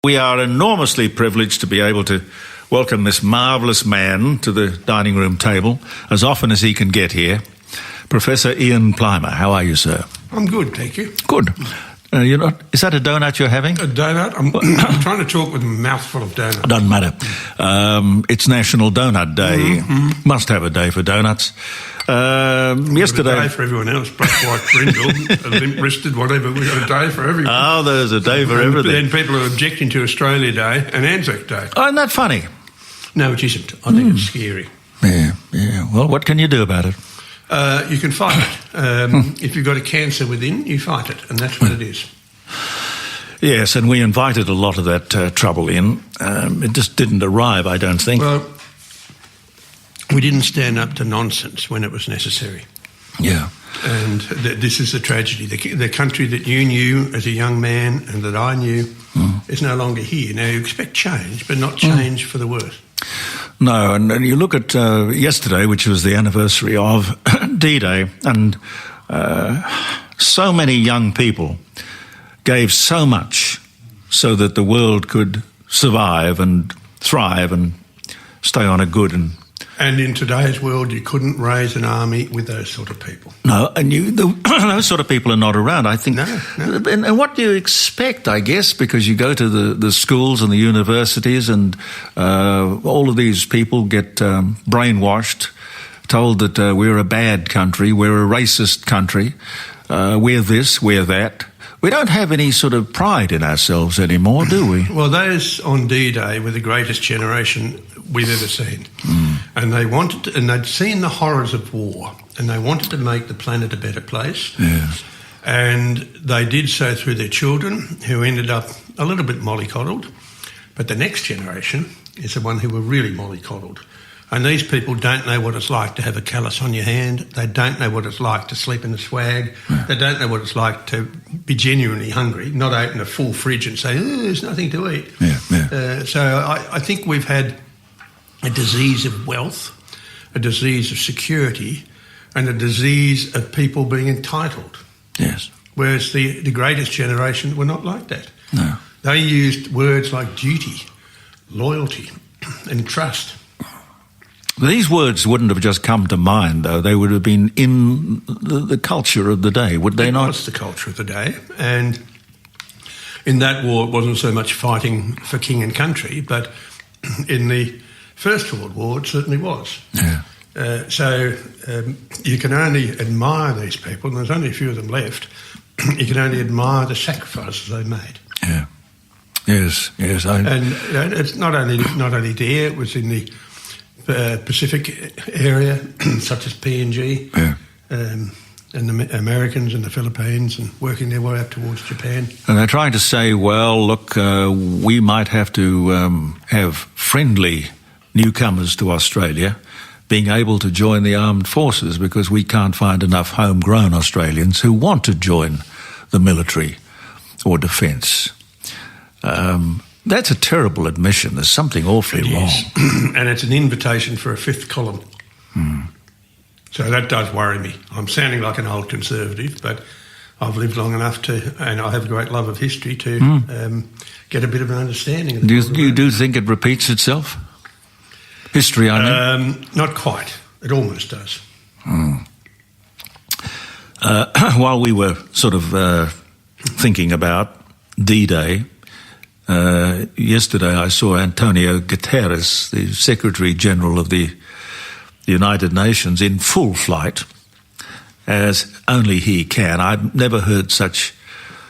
We are enormously privileged to be able to welcome this marvellous man to the dining room table as often as he can get here. Professor Ian Plimer, how are you, sir? I'm good, thank you. Good. Is that a donut you're having? A donut? I'm trying to talk with a mouthful of donuts. Doesn't matter. It's National Donut Day. Mm-hmm. Must have a day for donuts. Yesterday... A day for everyone else. Black, white, brindle, limp-wristed, whatever. We've got a day for everyone. Oh, there's a day for everything. Then people are objecting to Australia Day and Anzac Day. Oh, isn't that funny? No, it isn't. I think it's scary. Yeah. Well, what can you do about it? You can fight it. If you've got a cancer within, you fight it, and that's what it is. Yes, and we invited a lot of that trouble in. It just didn't arrive, I don't think. Well, we didn't stand up to nonsense when it was necessary. Yeah. And this is the tragedy. The country that you knew as a young man and that I knew is no longer here. Now, you expect change, but not change for the worse. No, and you look at yesterday, which was the anniversary of D-Day, and so many young people gave so much so that the world could survive and thrive and stay on a good and... And in today's world, you couldn't raise an army with those sort of people. No, and those sort of people are not around, I think. No. And what do you expect, I guess, because you go to the schools and the universities and all of these people get brainwashed, told that we're a bad country, we're a racist country, we're this, we're that. We don't have any sort of pride in ourselves anymore, do we? Well, those on D-Day were the greatest generation we've ever seen. And they wanted to, and they'd seen the horrors of war, and they wanted to make the planet a better place. Yes. And they did so through their children, who ended up a little bit mollycoddled. But the next generation is the one who were really mollycoddled. And these people don't know what it's like to have a callus on your hand. They don't know what it's like to sleep in the swag. Yeah. They don't know what it's like to be genuinely hungry, not open a full fridge and say, oh, there's nothing to eat. Yeah. So I think we've had a disease of wealth, a disease of security, and a disease of people being entitled. Yes. Whereas the greatest generation were not like that. No. They used words like duty, loyalty, and trust. These words wouldn't have just come to mind, though. They would have been in the culture of the day, would they not? It was the culture of the day. And in that war, it wasn't so much fighting for king and country, but in the First World War, it certainly was. Yeah. So you can only admire these people, and there's only a few of them left. You can only admire the sacrifices they made. Yeah. Yes. And it's not only there, it was in the Pacific area, such as PNG, and the Americans and the Philippines, and working their way up towards Japan. And they're trying to say, well, look, we might have to have friendly newcomers to Australia being able to join the armed forces because we can't find enough homegrown Australians who want to join the military or defence. That's a terrible admission. There's something awfully wrong. And it's an invitation for a fifth column. So that does worry me. I'm sounding like an old conservative, but I've lived long enough to, and I have a great love of history, to get a bit of an understanding of you do think it repeats itself? History, I mean? Not quite. It almost does. While we were sort of thinking about D-Day, yesterday I saw Antonio Guterres, the Secretary-General of the United Nations, in full flight, as only he can. I've never heard such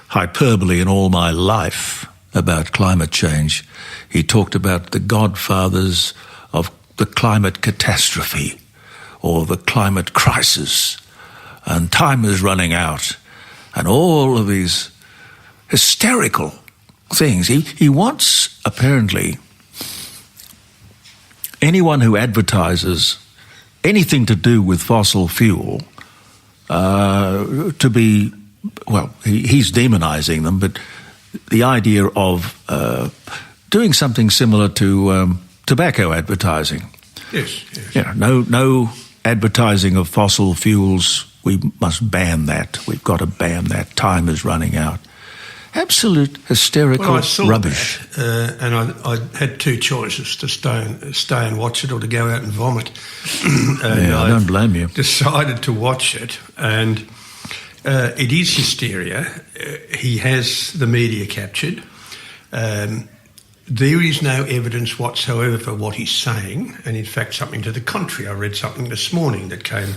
hyperbole in all my life about climate change. He talked about the godfathers of the climate catastrophe or the climate crisis, and time is running out, and all of these hysterical things. He wants, apparently, anyone who advertises anything to do with fossil fuel to be, well, he's demonising them, but the idea of doing something similar to tobacco advertising. Yes. Yeah, no advertising of fossil fuels. We must ban that. We've got to ban that. Time is running out. Absolute hysterical Well, I saw rubbish. that, and I had two choices: to stay and watch it, or to go out and vomit. And I don't blame you. Decided to watch it, and it is hysteria. He has the media captured. There is no evidence whatsoever for what he's saying, and in fact, something to the contrary. I read something this morning that came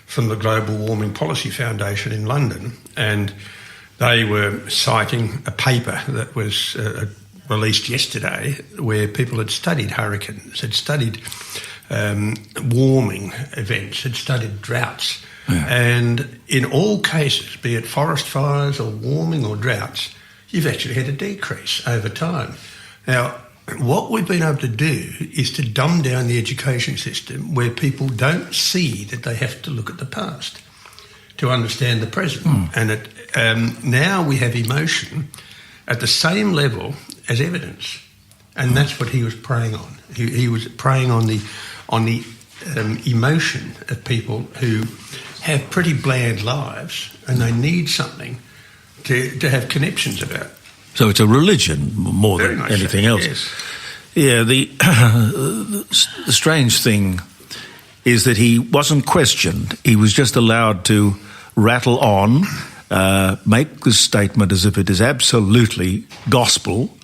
from the Global Warming Policy Foundation in London, and they were citing a paper that was released yesterday where people had studied hurricanes, had studied warming events, had studied droughts. Yeah. And in all cases, be it forest fires or warming or droughts, you've actually had a decrease over time. Now, what we've been able to do is to dumb down the education system where people don't see that they have to look at the past to understand the present. And now we have emotion at the same level as evidence, and that's what he was preying on. He was preying on the emotion of people who have pretty bland lives, and they need something to have connections about. So it's a religion more than anything else. Yes. Yeah, the strange thing is that he wasn't questioned. He was just allowed to rattle on, make the statement as if it is absolutely gospel,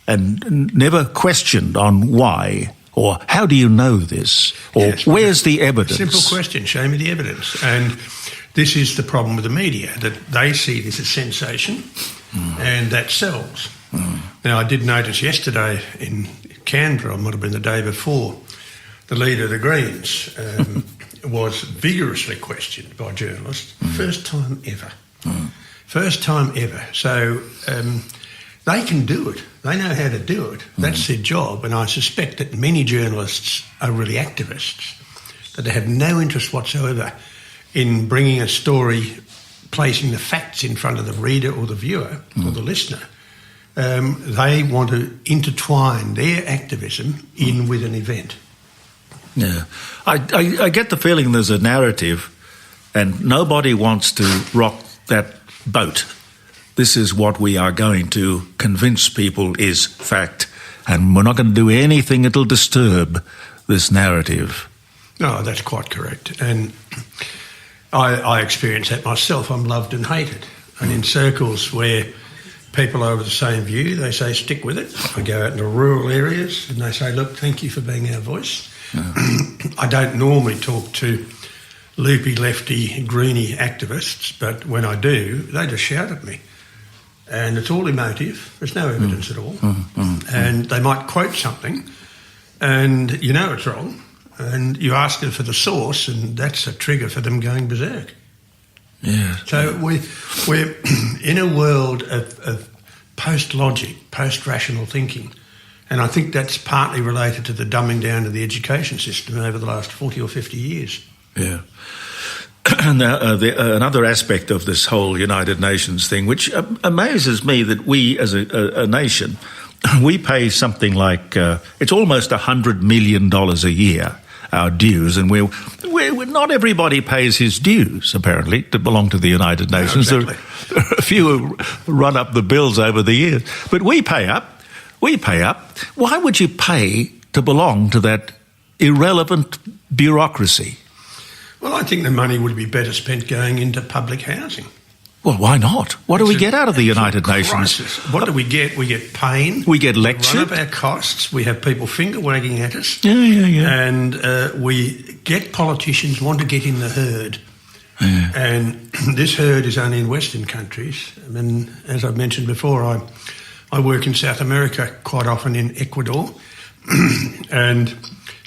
and never questioned on why, or how do you know this, or yes, where's the evidence? Simple question, show me the evidence. And this is the problem with the media, that they see this as sensation, and that sells. Now, I did notice yesterday in Canberra, it might have been the day before, the leader of the Greens was vigorously questioned by journalists. First time ever. First time ever. So they can do it. They know how to do it. That's their job. And I suspect that many journalists are really activists, that they have no interest whatsoever in bringing a story, placing the facts in front of the reader or the viewer or the listener. They want to intertwine their activism in with an event. Yeah. I get the feeling there's a narrative and nobody wants to rock that boat. This is what we are going to convince people is fact, and we're not going to do anything that'll disturb this narrative. No, that's quite correct. And I experience that myself. I'm loved and hated. And in circles where people are of the same view, they say, stick with it. I go out into rural areas and they say, look, thank you for being our voice. I don't normally talk to loopy, lefty, greeny activists, but when I do, they just shout at me. And it's all emotive. There's no evidence at all. And they might quote something and you know it's wrong, and you ask them for the source, and that's a trigger for them going berserk. Yeah. So we're in a world of post-logic, post-rational thinking. And I think that's partly related to the dumbing down of the education system over the last 40 or 50 years. Yeah. Now, another aspect of this whole United Nations thing, which amazes me, that we as a nation, we pay something like, it's almost $100 million a year, our dues, and we're not everybody pays his dues, apparently, to belong to the United Nations. No, exactly. There are a few who run up the bills over the years. But we pay up. Why would you pay to belong to that irrelevant bureaucracy? Well, I think the money would be better spent going into public housing. Well, why not? What do we get out of the United Nations? What do we get? We get pain. We get lectured. We run up our costs. We have people finger-wagging at us. Yeah. And we get politicians want to get in the herd. Yeah. And this herd is only in Western countries. I mean, as I've mentioned before, I work in South America quite often, in Ecuador, and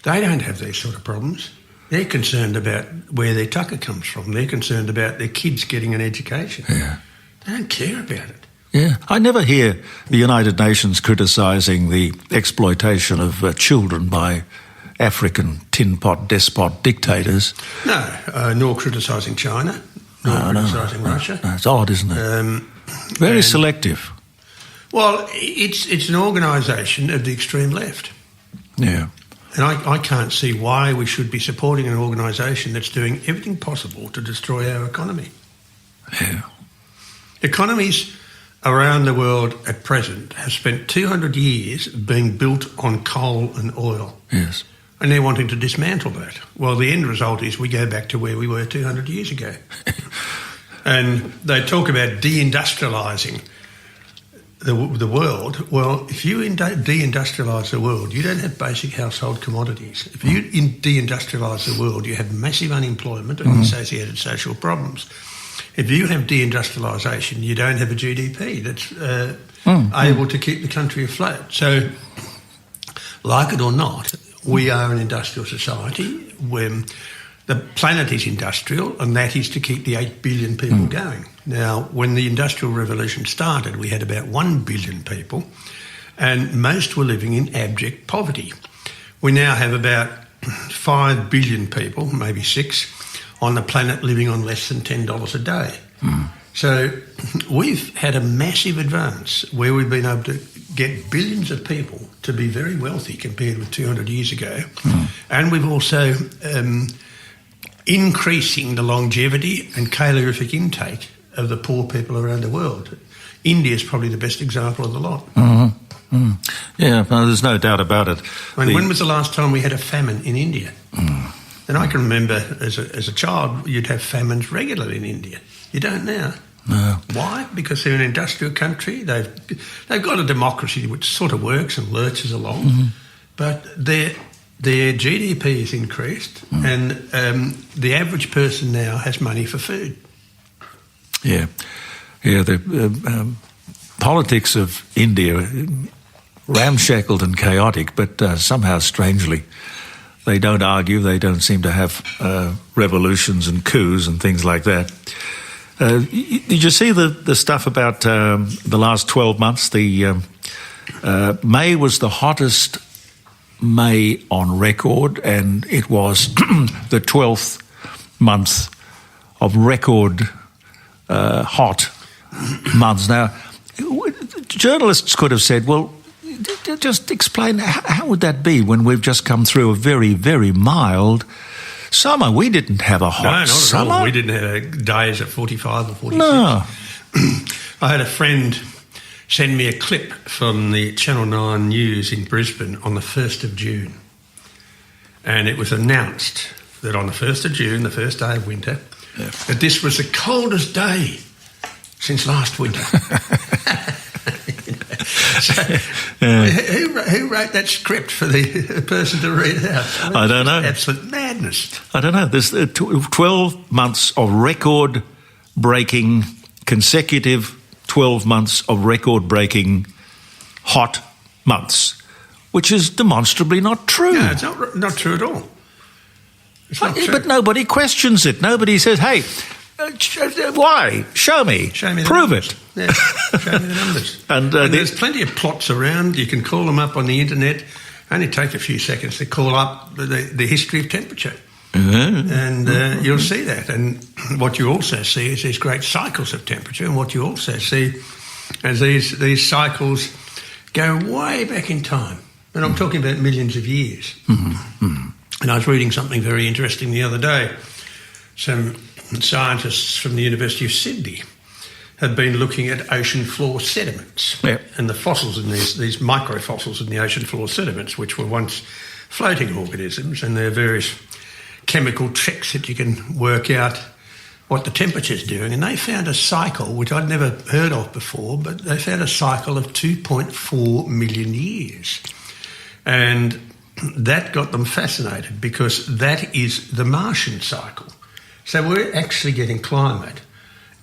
they don't have these sort of problems. They're concerned about where their tucker comes from. They're concerned about their kids getting an education. Yeah. They don't care about it. Yeah. I never hear the United Nations criticising the exploitation of children by African tin pot despot dictators. No, nor criticising China, nor criticising Russia. No, it's odd, isn't it? Very selective. Well, it's an organisation of the extreme left. Yeah. And I can't see why we should be supporting an organisation that's doing everything possible to destroy our economy. Yeah. Economies around the world at present have spent 200 years being built on coal and oil. Yes. And they're wanting to dismantle that. Well, the end result is we go back to where we were 200 years ago. And they talk about deindustrialising the world. Well, if you deindustrialise the world, you don't have basic household commodities. If you deindustrialise the world, you have massive unemployment and associated social problems. If you have deindustrialisation, you don't have a GDP that's able to keep the country afloat. So, like it or not, we are an industrial society where the planet is industrial, and that is to keep the 8 billion people going. Now, when the Industrial Revolution started, we had about 1 billion people, and most were living in abject poverty. We now have about 5 billion people, maybe 6, on the planet living on less than $10 a day. So we've had a massive advance where we've been able to get billions of people to be very wealthy compared with 200 years ago. And we've also increasing the longevity and calorific intake of the poor people around the world. India is probably the best example of the lot. Yeah, no, there's no doubt about it. When was the last time we had a famine in India? And I can remember as a child, you'd have famines regularly in India. You don't now. No. Why? Because they're an industrial country. They've got a democracy which sort of works and lurches along, but their GDP is increased, and the average person now has money for food. Yeah. The politics of India, ramshackled and chaotic, but somehow strangely, they don't argue. They don't seem to have revolutions and coups and things like that. Did you see the stuff about the last 12 months? May was the hottest May on record, and it was the 12th month of record hot months. Now, journalists could have said, well, just explain, how would that be when we've just come through a very, very mild summer? We didn't have a hot summer. All. We didn't have days at 45 or 46. No. I had a friend send me a clip from the Channel 9 News in Brisbane on the 1st of June. And it was announced that on the 1st of June, the first day of winter, that this was the coldest day since last winter. Who wrote that script for the person to read out? I don't know. Absolute madness. I don't know. There's 12 months of record-breaking, consecutive 12 months of record-breaking hot months, which is demonstrably not true. No, it's not true at all. It's not true. But nobody questions it. Nobody says, hey, why? Show me. Prove it. Yeah, show me the numbers. And there's plenty of plots around. You can call them up on the internet. Only take a few seconds to call up the history of temperature. And you'll see that. And what you also see is these great cycles of temperature. And what you also see is these cycles go way back in time. And I'm talking about millions of years. And I was reading something very interesting the other day. Some scientists from the University of Sydney have been looking at ocean floor sediments and the fossils in these microfossils in the ocean floor sediments, which were once floating organisms, and there are various chemical tricks that you can work out what the temperature's doing. And they found a cycle, which I'd never heard of before, but they found a cycle of 2.4 million years. And that got them fascinated because that is the Martian cycle. So we're actually getting climate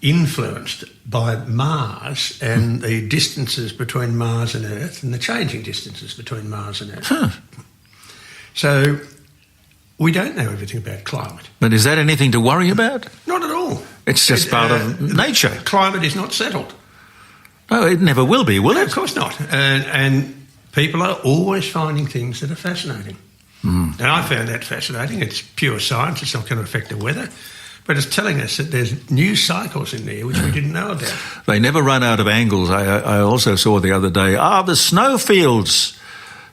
influenced by Mars and the distances between Mars and Earth and the changing distances between Mars and Earth. So we don't know everything about climate. But is that anything to worry about? Not at all. It's just part of nature. Climate is not settled. No, it never will be, will it? Of course not. And people are always finding things that are fascinating. And I found that fascinating. It's pure science. It's not going to affect the weather. But it's telling us that there's new cycles in there which we didn't know about. They never run out of angles. I also saw the other day, the snowfields.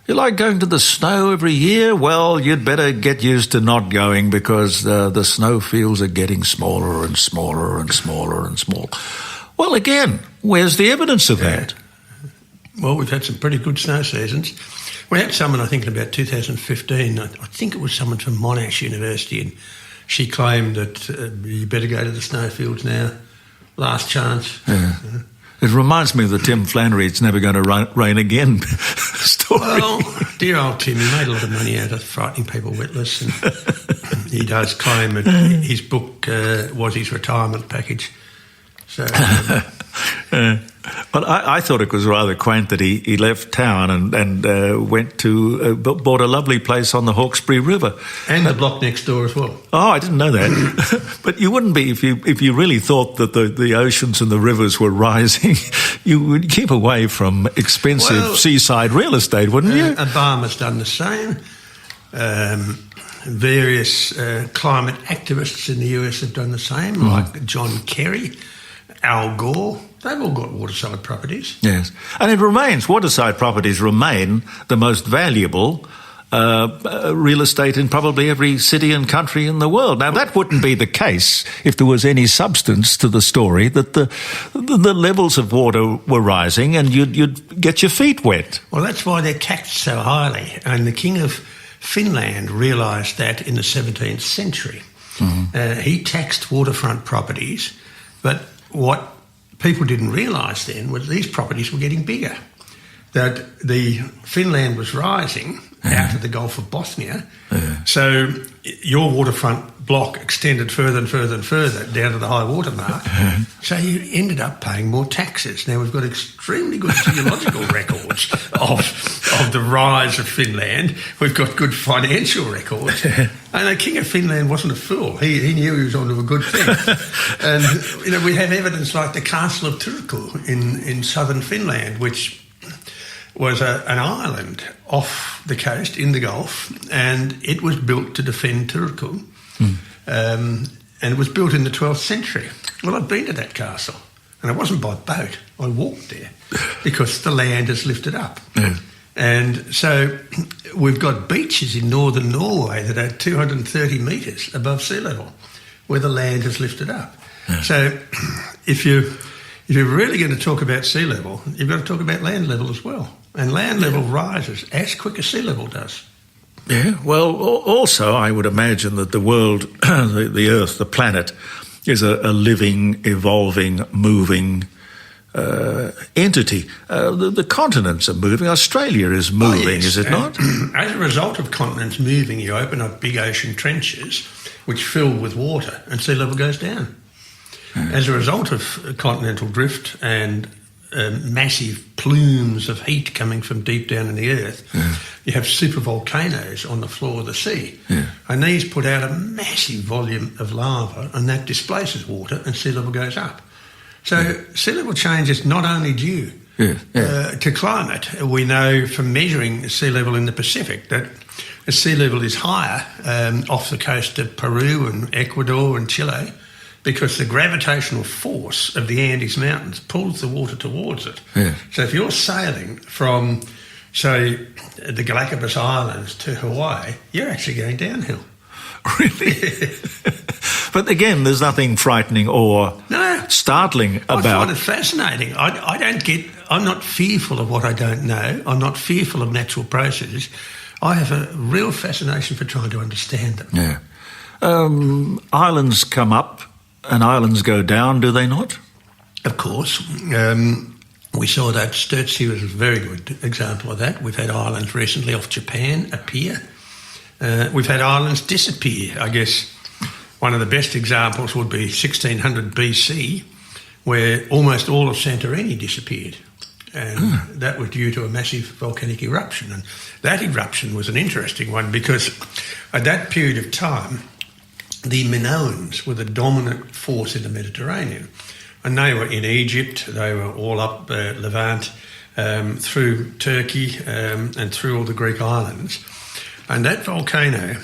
You like going to the snow every year? Well, you'd better get used to not going because the snowfields are getting smaller and smaller and smaller and smaller. Well, again, Where's the evidence of that? Well, we've had some pretty good snow seasons. We had someone, I think, in about 2015. I think it was someone from Monash University, and she claimed that you better go to the snowfields now. Last chance. Yeah. It reminds me of the Tim Flannery, it's never going to rain again story. Well, dear old Tim, he made a lot of money out of frightening people witless, and he does claim that his book was his retirement package. So, but I thought it was rather quaint that he left town and went to bought a lovely place on the Hawkesbury River, and the block next door as well. Oh, I didn't know that. But you wouldn't be if you really thought that the oceans and the rivers were rising. You would keep away from expensive seaside real estate, wouldn't you? Obama's done the same. Various climate activists in the US have done the same, like John Kerry, Al Gore. They've all got waterside properties. Yes. And waterside properties remain the most valuable real estate in probably every city and country in the world. Now, that wouldn't be the case if there was any substance to the story that the levels of water were rising and you'd get your feet wet. Well, that's why they're taxed so highly. And the King of Finland realised that in the 17th century. Mm-hmm. He taxed waterfront properties, but what people didn't realise then was these properties were getting bigger. That the Finland was rising out of the Gulf of Bosnia, so your waterfront block extended further and further and further down to the high water mark, so you ended up paying more taxes. Now, we've got extremely good geological records of the rise of Finland. We've got good financial records. And the King of Finland wasn't a fool. He knew he was onto a good thing. And, we have evidence like the Castle of Turku in southern Finland, which was an island off the coast in the Gulf, and it was built to defend Turku. And it was built in the 12th century. Well, I've been to that castle, and it wasn't by boat. I walked there because the land has lifted up. And so we've got beaches in northern Norway that are 230 metres above sea level, where the land has lifted up. So if you're really going to talk about sea level, you've got to talk about land level as well. And land level rises as quick as sea level does. Yeah, well, also I would imagine that the world, the Earth, the planet, is a living, evolving, moving entity. The continents are moving. Australia is moving, is it not? As a result of continents moving, you open up big ocean trenches which fill with water and sea level goes down. As a result of continental drift and massive plumes of heat coming from deep down in the earth, you have supervolcanoes on the floor of the sea. And these put out a massive volume of lava, and that displaces water and sea level goes up. So sea level change is not only due to climate. We know from measuring sea level in the Pacific that the sea level is higher off the coast of Peru and Ecuador and Chile, because the gravitational force of the Andes Mountains pulls the water towards it. So if you're sailing from, say, the Galapagos Islands to Hawaii, you're actually going downhill. Really? But again, there's nothing frightening or startling about... I find it fascinating. I'm not fearful of what I don't know. I'm not fearful of natural processes. I have a real fascination for trying to understand them. Islands come up and islands go down, do they not? Of course. We saw that Sturtsea was a very good example of that. We've had islands recently off Japan appear. We've had islands disappear. I guess one of the best examples would be 1600 BC, where almost all of Santorini disappeared. And that was due to a massive volcanic eruption. And that eruption was an interesting one because at that period of time, the Minoans were the dominant force in the Mediterranean. And they were in Egypt, they were all up Levant, through Turkey and through all the Greek islands. And that volcano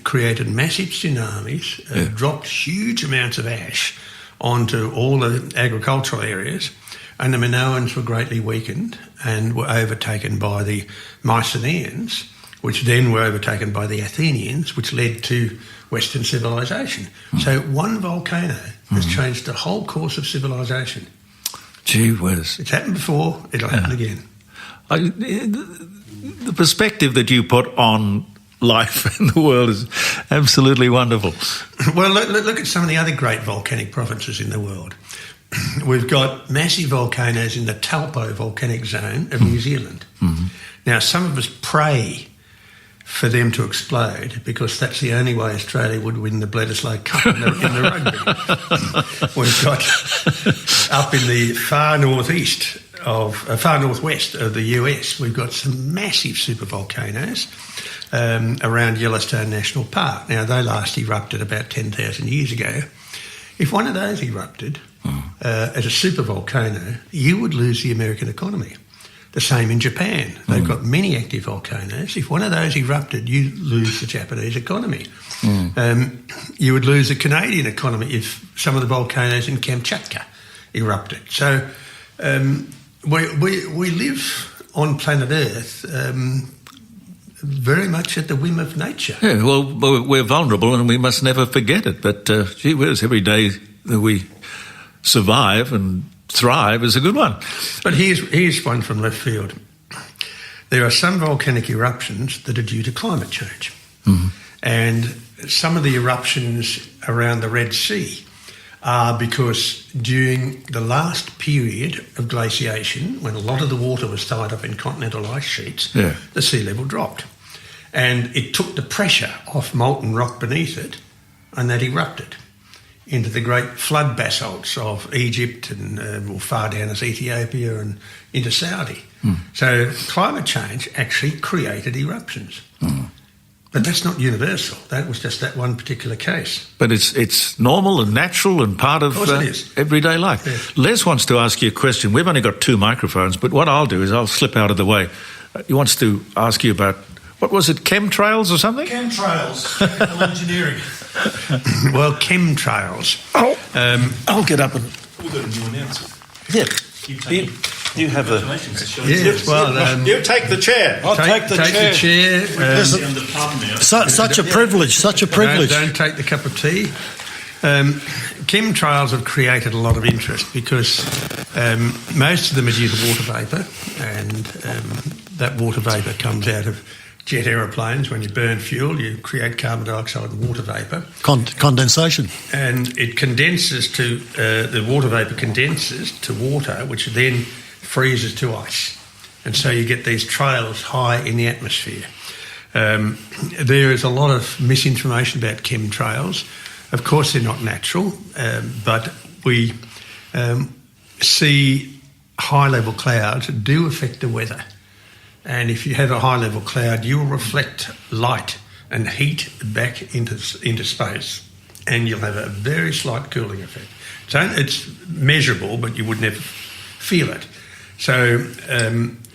created massive tsunamis, dropped huge amounts of ash onto all the agricultural areas, and the Minoans were greatly weakened and were overtaken by the Mycenaeans, which then were overtaken by the Athenians, which led to Western civilization. So one volcano has changed the whole course of civilization. Gee whiz. It's happened before, it'll happen again. The perspective that you put on life in the world is absolutely wonderful. Well, look at some of the other great volcanic provinces in the world. We've got massive volcanoes in the Taupo volcanic zone of New Zealand. Mm-hmm. Now, some of us pray for them to explode because that's the only way Australia would win the Bledisloe Cup in the rugby. We've got up in the far northwest of the US, we've got some massive supervolcanoes around Yellowstone National Park. Now, they last erupted about 10,000 years ago. If one of those erupted as a supervolcano, you would lose the American economy. The same in Japan. They've got many active volcanoes. If one of those erupted, you lose the Japanese economy. You would lose the Canadian economy if some of the volcanoes in Kamchatka erupted. So we live on planet Earth very much at the whim of nature. Yeah, well, we're vulnerable and we must never forget it. But gee whiz, every day that we survive and thrive is a good one. But here's one from left field. There are some volcanic eruptions that are due to climate change. Mm-hmm. And some of the eruptions around the Red Sea are because during the last period of glaciation, when a lot of the water was tied up in continental ice sheets, the sea level dropped. And it took the pressure off molten rock beneath it, and that erupted into the great flood basalts of Egypt and far down as Ethiopia and into Saudi. So climate change actually created eruptions. But that's not universal. That was just that one particular case. But it's normal and natural and part of everyday life. Yes. Les wants to ask you a question. We've only got 2 microphones, but what I'll do is I'll slip out of the way. He wants to ask you about, what was it, chemtrails or something? Chemtrails, chemical engineering. Well, chemtrails. I'll get up and... We've got a new announcer. Yeah. You have the... Yes, well... you take the chair. I'll take the chair. Such a privilege, such a privilege. Don't take the cup of tea. Chemtrails have created a lot of interest because most of them are due to water vapour, and that water vapour comes out of jet aeroplanes. When you burn fuel, you create carbon dioxide and water vapour. Condensation. And it condenses to, the water vapour condenses to water, which then freezes to ice. And so you get these trails high in the atmosphere. There is a lot of misinformation about chemtrails. Of course, they're not natural, but we see high-level clouds do affect the weather. And if you have a high-level cloud, you will reflect light and heat back into space, and you'll have a very slight cooling effect. So it's measurable, but you would never feel it. So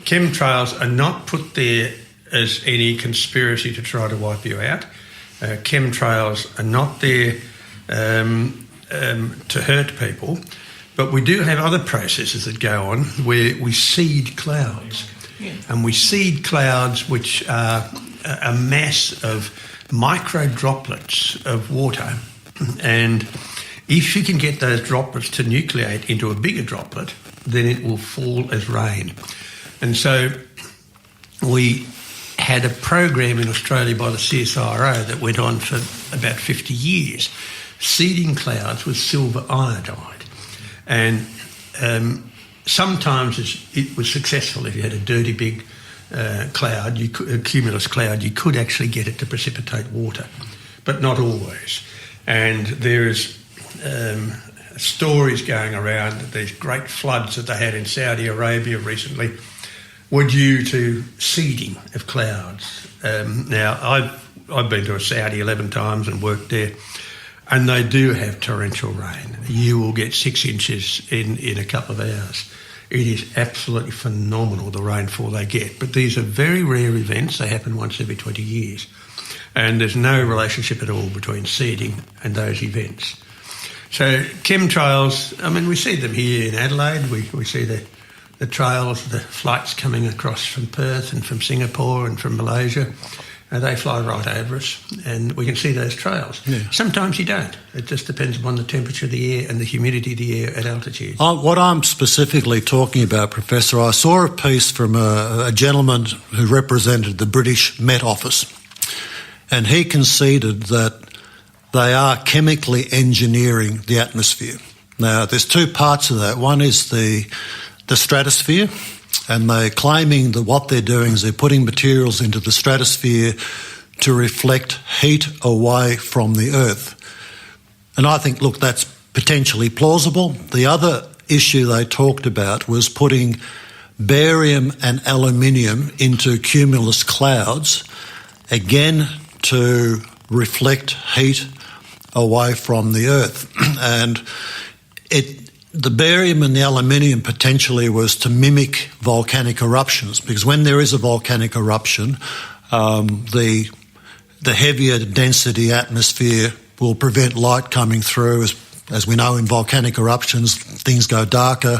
chemtrails are not put there as any conspiracy to try to wipe you out. Chemtrails are not there to hurt people, but we do have other processes that go on where we seed clouds. And we seed clouds which are a mass of micro droplets of water. And if you can get those droplets to nucleate into a bigger droplet, then it will fall as rain. And so we had a program in Australia by the CSIRO that went on for about 50 years, seeding clouds with silver iodide. And sometimes it was successful. If you had a dirty big cloud, a cumulus cloud, you could actually get it to precipitate water, but not always. And there's stories going around that these great floods that they had in Saudi Arabia recently were due to seeding of clouds. Now, I've been to Saudi 11 times and worked there, and they do have torrential rain. You will get 6 inches in a couple of hours. It is absolutely phenomenal, the rainfall they get. But these are very rare events. They happen once every 20 years. And there's no relationship at all between seeding and those events. So chemtrails, I mean, we see them here in Adelaide. We see the trails, the flights coming across from Perth and from Singapore and from Malaysia. They fly right over us, and we can see those trails. Yeah. Sometimes you don't. It just depends upon the temperature of the air and the humidity of the air at altitude. What I'm specifically talking about, Professor, I saw a piece from a gentleman who represented the British Met Office, and he conceded that they are chemically engineering the atmosphere. Now, there's two parts of that. One is the stratosphere, and they're claiming that what they're doing is they're putting materials into the stratosphere to reflect heat away from the Earth. And I think, look, that's potentially plausible. The other issue they talked about was putting barium and aluminium into cumulus clouds, again to reflect heat away from the Earth. And the barium and the aluminium potentially was to mimic volcanic eruptions, because when there is a volcanic eruption, the heavier density atmosphere will prevent light coming through. As we know, in volcanic eruptions, things go darker,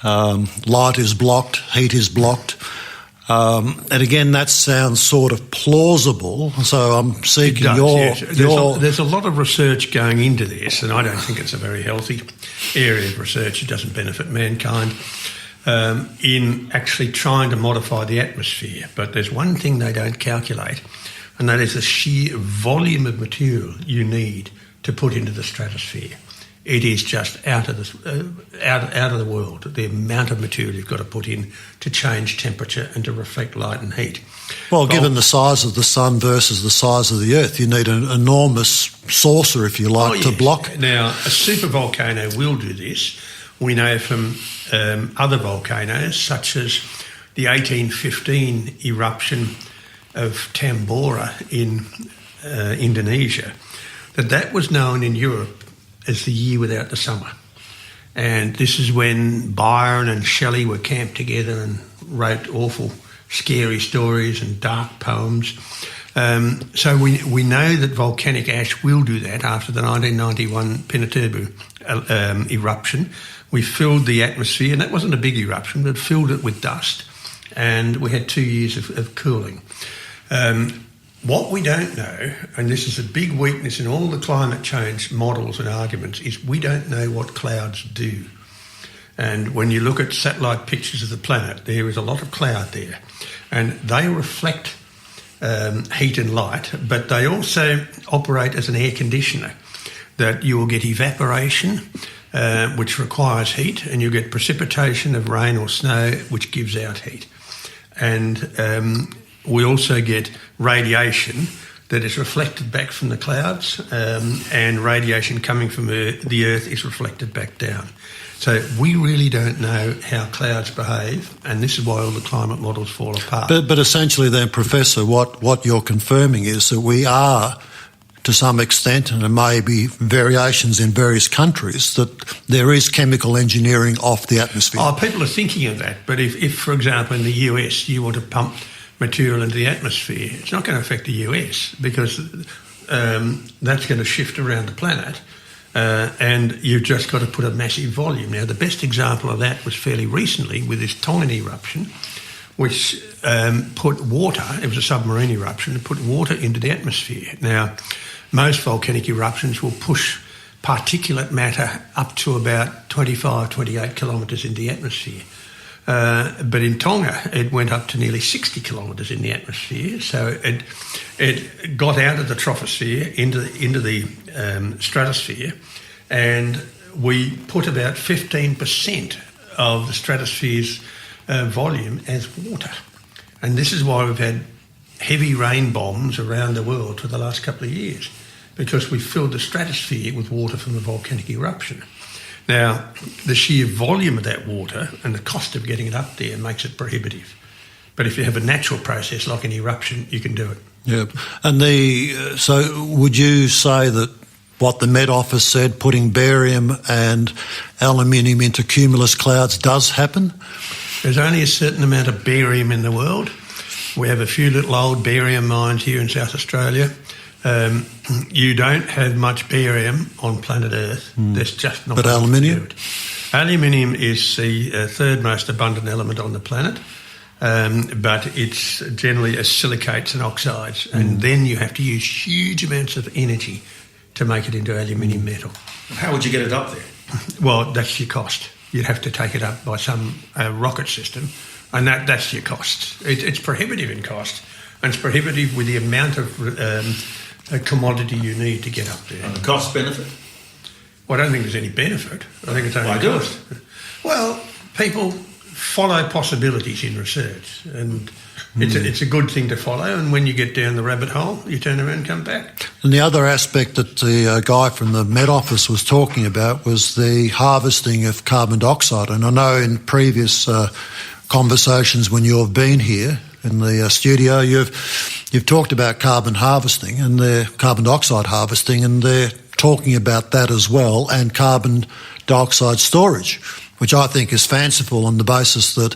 light is blocked, heat is blocked. And again, that sounds sort of plausible, so I'm seeking yes. There's a lot of research going into this, and I don't think it's a very healthy area of research. It doesn't benefit mankind in actually trying to modify the atmosphere. But there's one thing they don't calculate, and that is the sheer volume of material you need to put into the stratosphere. It is just out of the world, the amount of material you've got to put in to change temperature and to reflect light and heat. Well, given the size of the sun versus the size of the Earth, you need an enormous saucer, if you like, to block. Now, a supervolcano will do this. We know from other volcanoes, such as the 1815 eruption of Tambora in Indonesia, that was known in Europe as the year without the summer. And this is when Byron and Shelley were camped together and wrote awful, scary stories and dark poems. So we know that volcanic ash will do that after the 1991 Pinatubo eruption. We filled the atmosphere, and that wasn't a big eruption, but filled it with dust. And we had 2 years of cooling. What we don't know, and this is a big weakness in all the climate change models and arguments, is we don't know what clouds do. And when you look at satellite pictures of the planet, there is a lot of cloud there. And they reflect heat and light, but they also operate as an air conditioner, that you will get evaporation, which requires heat, and you'll get precipitation of rain or snow, which gives out heat. And we also get radiation that is reflected back from the clouds, and radiation coming from the Earth is reflected back down. So we really don't know how clouds behave, and this is why all the climate models fall apart. But essentially then, Professor, what you're confirming is that we are, to some extent, and there may be variations in various countries, that there is chemical engineering off the atmosphere. Oh, people are thinking of that, but if for example, in the US, you want to pump material into the atmosphere, it's not going to affect the US, because that's going to shift around the planet, and you've just got to put a massive volume. Now, the best example of that was fairly recently with this Tongan eruption, which put water, it was a submarine eruption, it put water into the atmosphere. Now, most volcanic eruptions will push particulate matter up to about 25, 28 kilometres in the atmosphere. But in Tonga, it went up to nearly 60 kilometres in the atmosphere. So it got out of the troposphere into the stratosphere, and we put about 15% of the stratosphere's volume as water. And this is why we've had heavy rain bombs around the world for the last couple of years, because we filled the stratosphere with water from the volcanic eruption. Now, the sheer volume of that water and the cost of getting it up there makes it prohibitive. But if you have a natural process like an eruption, you can do it. Yeah. And so would you say that what the Met Office said, putting barium and aluminium into cumulus clouds, does happen? There's only a certain amount of barium in the world. We have a few little old barium mines here in South Australia. You don't have much barium on planet Earth. There's just not. But aluminium? Aluminium is the third most abundant element on the planet. but it's generally as silicates and oxides, and then you have to use huge amounts of energy to make it into aluminium metal. How would you get it up there? Well, that's your cost. You'd have to take it up by some rocket system, and that's your cost. It's prohibitive in cost, and it's prohibitive with the amount of commodity you need to get up there. And the cost benefit? Well, I don't think there's any benefit. I think it's only Why do cost. Well, people follow possibilities in research, and it's a good thing to follow, and when you get down the rabbit hole, you turn around and come back. And the other aspect that the guy from the Met Office was talking about was the harvesting of carbon dioxide. And I know in previous conversations when you've been here in the studio, you've talked about carbon harvesting and the carbon dioxide harvesting, and they're talking about that as well, and carbon dioxide storage, which I think is fanciful on the basis that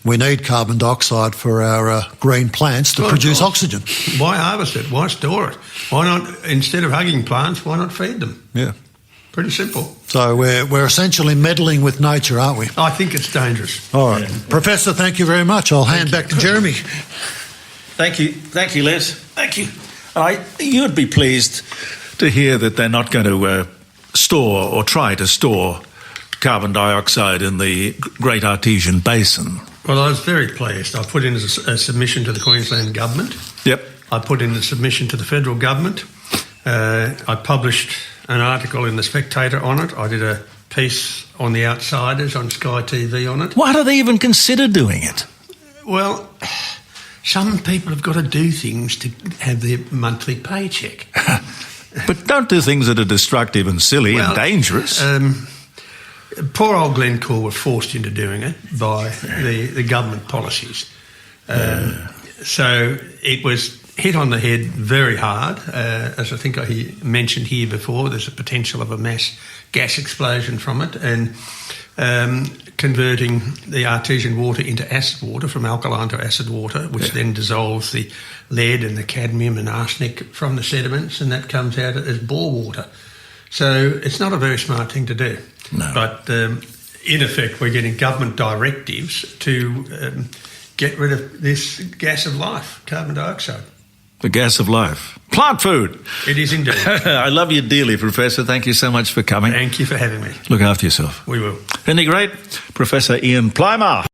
we need carbon dioxide for our green plants to produce oxygen. Why harvest it? Why store it? Why not, instead of hugging plants, why not feed them? Yeah. Pretty simple. So we're essentially meddling with nature, aren't we? I think it's dangerous. All right. Yeah. Professor, thank you very much. I'll hand back to Jeremy. Thank you, Les. Thank you. You'd be pleased to hear that they're not going to store or try to store carbon dioxide in the Great Artesian Basin. Well, I was very pleased. I put in a submission to the Queensland Government. Yep. I put in a submission to the federal government. I published an article in The Spectator on it. I did a piece on The Outsiders on Sky TV on it. Why do they even consider doing it? Well, some people have got to do things to have their monthly paycheck. But don't do things that are destructive and silly and dangerous. Poor old Glencore were forced into doing it by the government policies. So it was hit on the head very hard. As I think I mentioned here before, there's a potential of a mass gas explosion from it, and converting the artesian water into acid water, from alkaline to acid water, which then dissolves the lead and the cadmium and arsenic from the sediments, and that comes out as bore water. So it's not a very smart thing to do. No. But in effect, we're getting government directives to get rid of this gas of life, carbon dioxide. The gas of life. Plant food. It is indeed. I love you dearly, Professor. Thank you so much for coming. Thank you for having me. Look after yourself. We will. Isn't he great? Professor Ian Plimer.